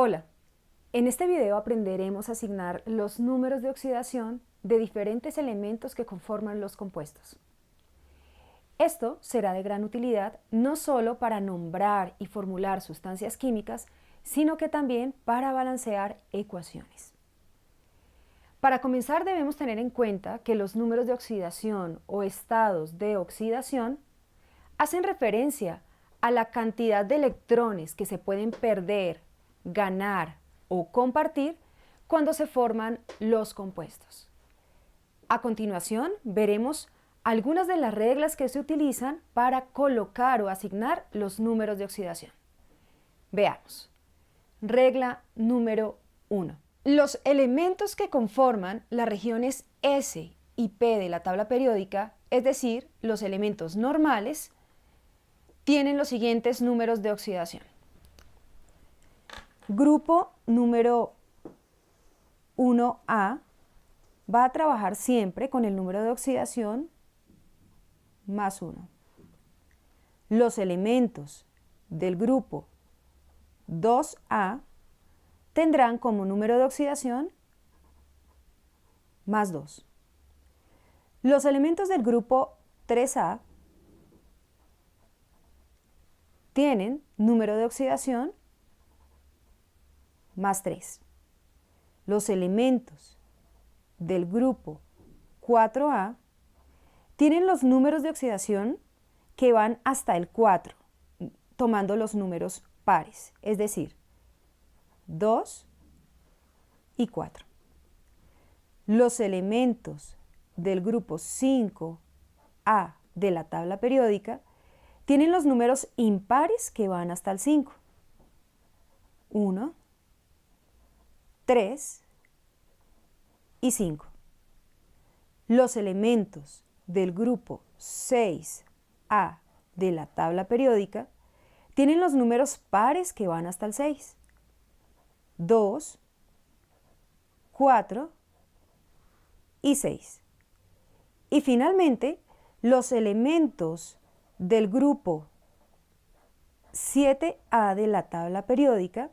Hola, en este video aprenderemos a asignar los números de oxidación de diferentes elementos que conforman los compuestos. Esto será de gran utilidad no solo para nombrar y formular sustancias químicas, sino que también para balancear ecuaciones. Para comenzar debemos tener en cuenta que los números de oxidación o estados de oxidación hacen referencia a la cantidad de electrones que se pueden perder, ganar o compartir cuando se forman los compuestos. A continuación veremos algunas de las reglas que se utilizan para colocar o asignar los números de oxidación. Veamos. Regla número 1. Los elementos que conforman las regiones S y P de la tabla periódica, es decir, los elementos normales, tienen los siguientes números de oxidación. Grupo número 1A va a trabajar siempre con el número de oxidación más 1. Los elementos del grupo 2A tendrán como número de oxidación más 2. Los elementos del grupo 3A tienen número de oxidación más 3. Los elementos del grupo 4A tienen los números de oxidación que van hasta el 4, tomando los números pares, es decir, 2 y 4. Los elementos del grupo 5A de la tabla periódica tienen los números impares que van hasta el 5. 1, 3 y 5. Los elementos del grupo 6A de la tabla periódica tienen los números pares que van hasta el 6. 2, 4 y 6. Y finalmente, los elementos del grupo 7A de la tabla periódica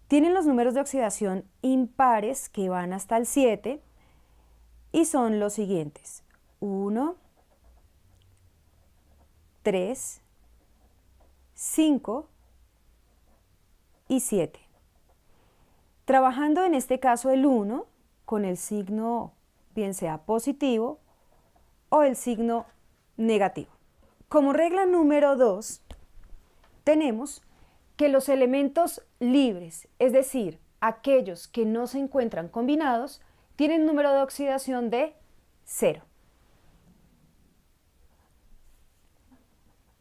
tienen los números de oxidación impares que van hasta el 7 y son los siguientes: 1, 3, 5 y 7. Trabajando en este caso el 1 con el signo bien sea positivo o el signo negativo. Como regla número 2, tenemos que los elementos libres, es decir, aquellos que no se encuentran combinados, tienen número de oxidación de 0.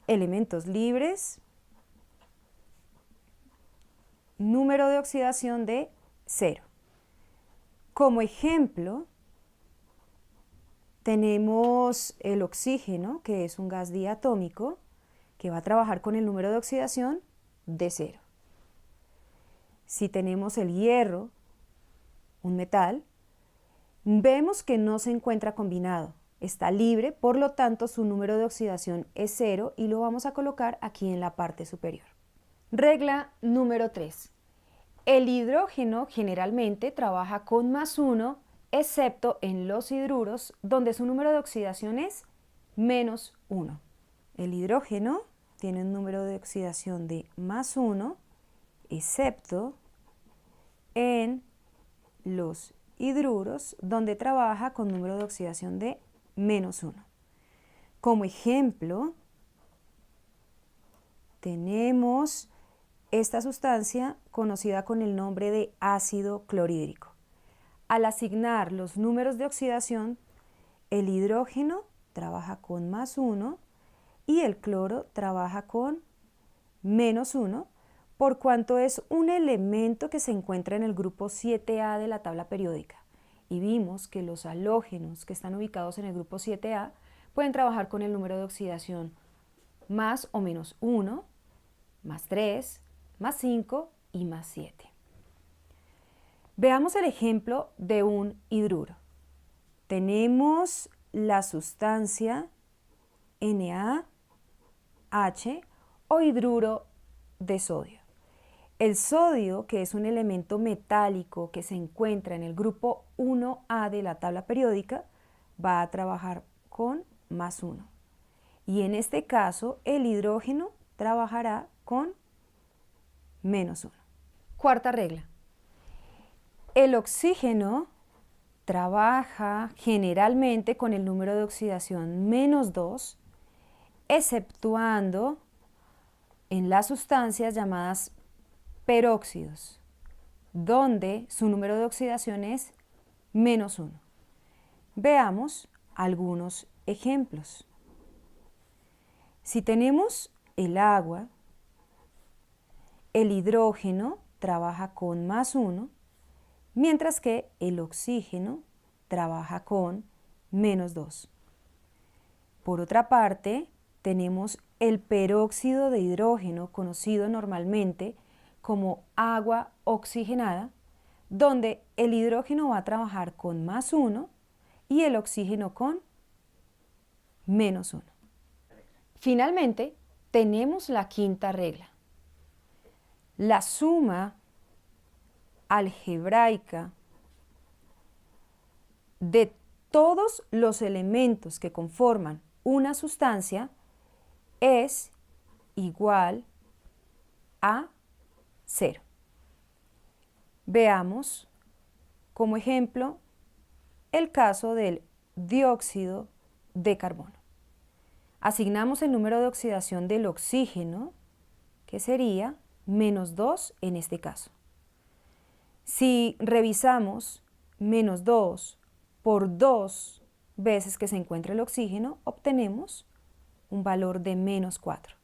Elementos libres, número de oxidación de 0. Como ejemplo, tenemos el oxígeno, que es un gas diatómico, que va a trabajar con el número de oxidación de 0. Si tenemos el hierro, un metal, vemos que no se encuentra combinado, está libre, por lo tanto su número de oxidación es 0 y lo vamos a colocar aquí en la parte superior. Regla número 3. El hidrógeno generalmente trabaja con más 1, excepto en los hidruros, donde su número de oxidación es menos 1. El hidrógeno tiene un número de oxidación de más 1, excepto en los hidruros, donde trabaja con número de oxidación de menos 1. Como ejemplo, tenemos esta sustancia conocida con el nombre de ácido clorhídrico. Al asignar los números de oxidación, el hidrógeno trabaja con más 1 y el cloro trabaja con menos 1, por cuanto es un elemento que se encuentra en el grupo 7A de la tabla periódica. Y vimos que los halógenos que están ubicados en el grupo 7A pueden trabajar con el número de oxidación más o menos 1, más 3, más 5 y más 7. Veamos el ejemplo de un hidruro. Tenemos la sustancia NaH o hidruro de sodio. El sodio, que es un elemento metálico que se encuentra en el grupo 1A de la tabla periódica, va a trabajar con +1. Y en este caso, el hidrógeno trabajará con -1. Cuarta regla. El oxígeno trabaja generalmente con el número de oxidación -2, exceptuando en las sustancias llamadas peróxidos, donde su número de oxidación es -1. Veamos algunos ejemplos. Si tenemos el agua, el hidrógeno trabaja con +1, mientras que el oxígeno trabaja con -2. Por otra parte, tenemos el peróxido de hidrógeno, conocido normalmente como agua oxigenada, donde el hidrógeno va a trabajar con +1 y el oxígeno con -1. Finalmente, tenemos la quinta regla. La suma algebraica de todos los elementos que conforman una sustancia es igual a 0. Veamos como ejemplo el caso del dióxido de carbono. Asignamos el número de oxidación del oxígeno, que sería -2 en este caso. Si revisamos -2 por 2 veces que se encuentra el oxígeno, obtenemos un valor de -4,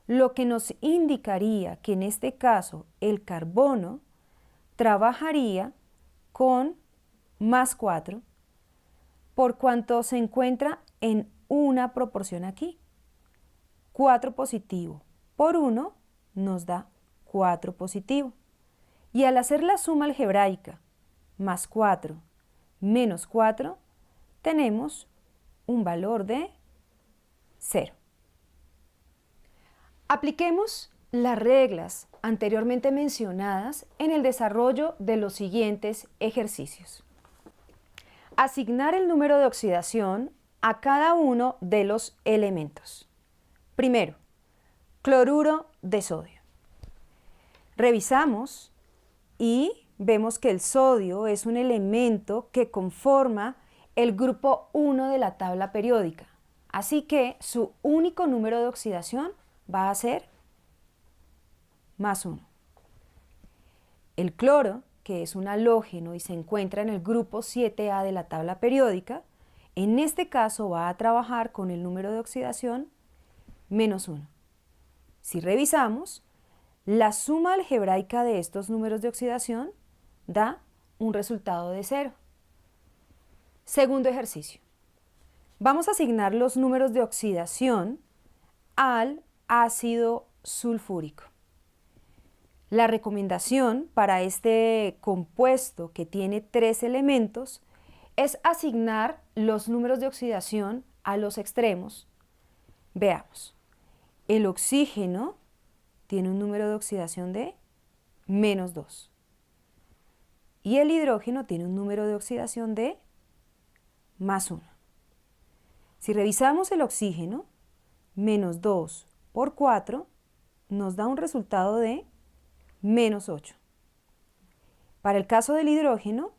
lo que nos indicaría que en este caso el carbono trabajaría con +4 por cuanto se encuentra en una proporción aquí. 4 positivo por 1 nos da 4 positivo. Y al hacer la suma algebraica, +4 menos 4, tenemos un valor de 0. Apliquemos las reglas anteriormente mencionadas en el desarrollo de los siguientes ejercicios. Asignar el número de oxidación a cada uno de los elementos. Primero, cloruro de sodio. Revisamos y vemos que el sodio es un elemento que conforma el grupo 1 de la tabla periódica, así que su único número de oxidación va a ser +1. El cloro, que es un halógeno y se encuentra en el grupo 7A de la tabla periódica, en este caso va a trabajar con el número de oxidación -1. Si revisamos, la suma algebraica de estos números de oxidación da un resultado de 0. Segundo ejercicio. Vamos a asignar los números de oxidación al ácido sulfúrico. La recomendación para este compuesto que tiene 3 elementos es asignar los números de oxidación a los extremos. Veamos. El oxígeno tiene un número de oxidación de -2. Y el hidrógeno tiene un número de oxidación de +1. Si revisamos el oxígeno, -2 por 4 nos da un resultado de -8. Para el caso del hidrógeno,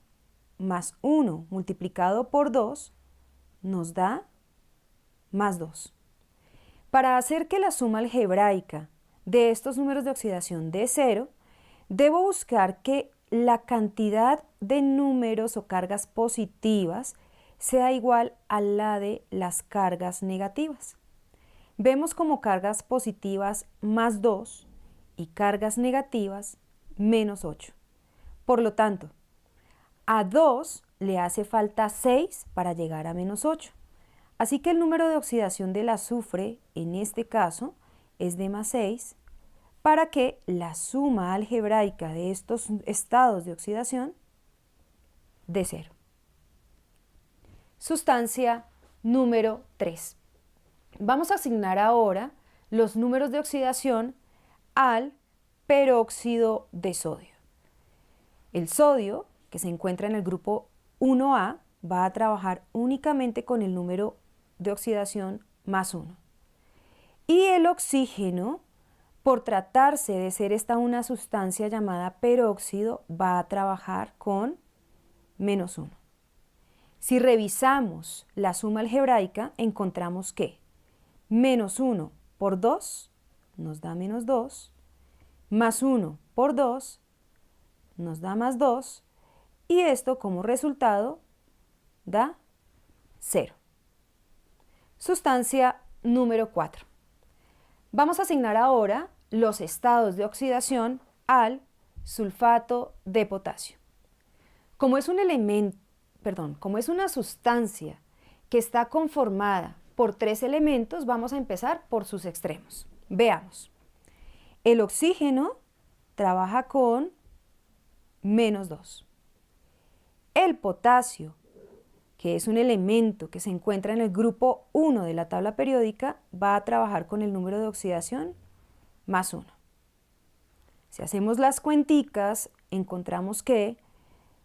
+1 multiplicado por 2 nos da +2. Para hacer que la suma algebraica de estos números de oxidación dé 0, debo buscar que la cantidad de números o cargas positivas sea igual a la de las cargas negativas. Vemos como cargas positivas +2 y cargas negativas -8. Por lo tanto, a 2 le hace falta 6 para llegar a -8. Así que el número de oxidación del azufre, en este caso, es de +6, para que la suma algebraica de estos estados de oxidación dé 0. Sustancia número 3. Vamos a asignar ahora los números de oxidación al peróxido de sodio. El sodio, que se encuentra en el grupo 1A, va a trabajar únicamente con el número de oxidación +1. Y el oxígeno, por tratarse de ser esta una sustancia llamada peróxido, va a trabajar con -1. Si revisamos la suma algebraica, encontramos que -1 por 2 nos da -2, +1 por 2 nos da +2, y esto como resultado da 0. Sustancia número 4. Vamos a asignar ahora los estados de oxidación al sulfato de potasio. Como es una sustancia que está conformada por 3 elementos, vamos a empezar por sus extremos. Veamos. El oxígeno trabaja con -2. El potasio, que es un elemento que se encuentra en el grupo 1 de la tabla periódica, va a trabajar con el número de oxidación +1. Si hacemos las cuenticas, encontramos que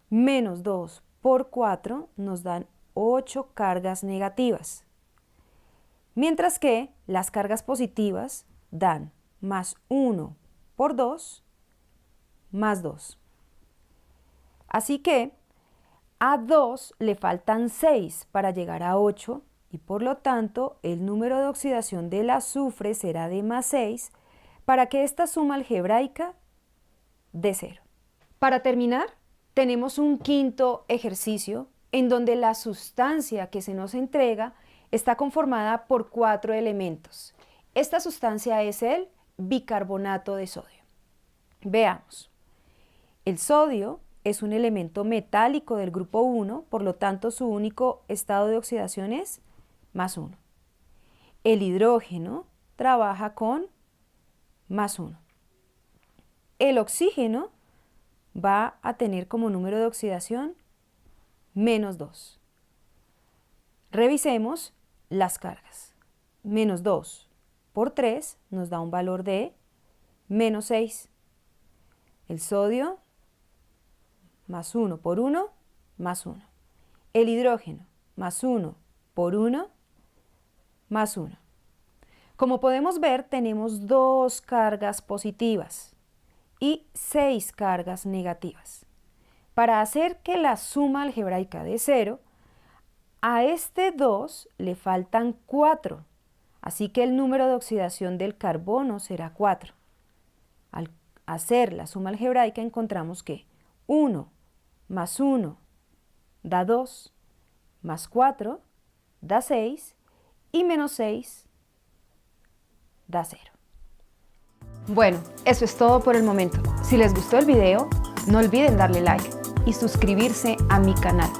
-2 por 4 nos dan 8 cargas negativas, mientras que las cargas positivas dan +1 por 2, +2. Así que a 2 le faltan 6 para llegar a 8 y por lo tanto el número de oxidación del azufre será de +6 para que esta suma algebraica dé 0. Para terminar, tenemos un quinto ejercicio en donde la sustancia que se nos entrega está conformada por 4 elementos. Esta sustancia es el bicarbonato de sodio. Veamos. El sodio es un elemento metálico del grupo 1, por lo tanto su único estado de oxidación es +1. El hidrógeno trabaja con +1. El oxígeno va a tener como número de oxidación -2. Revisemos las cargas. -2 por 3 nos da un valor de -6. El sodio, +1 por 1, +1. El hidrógeno, +1 por 1, +1. Como podemos ver, tenemos 2 cargas positivas y 6 cargas negativas. Para hacer que la suma algebraica dé 0, a este 2 le faltan 4, así que el número de oxidación del carbono será 4. Al hacer la suma algebraica encontramos que 1 más 1 da 2, más 4 da 6 y -6 da 0. Bueno, eso es todo por el momento. Si les gustó el video, no olviden darle like y suscribirse a mi canal.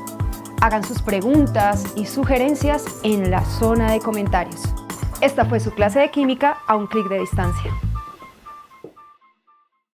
Hagan sus preguntas y sugerencias en la zona de comentarios. Esta fue su clase de química a un clic de distancia.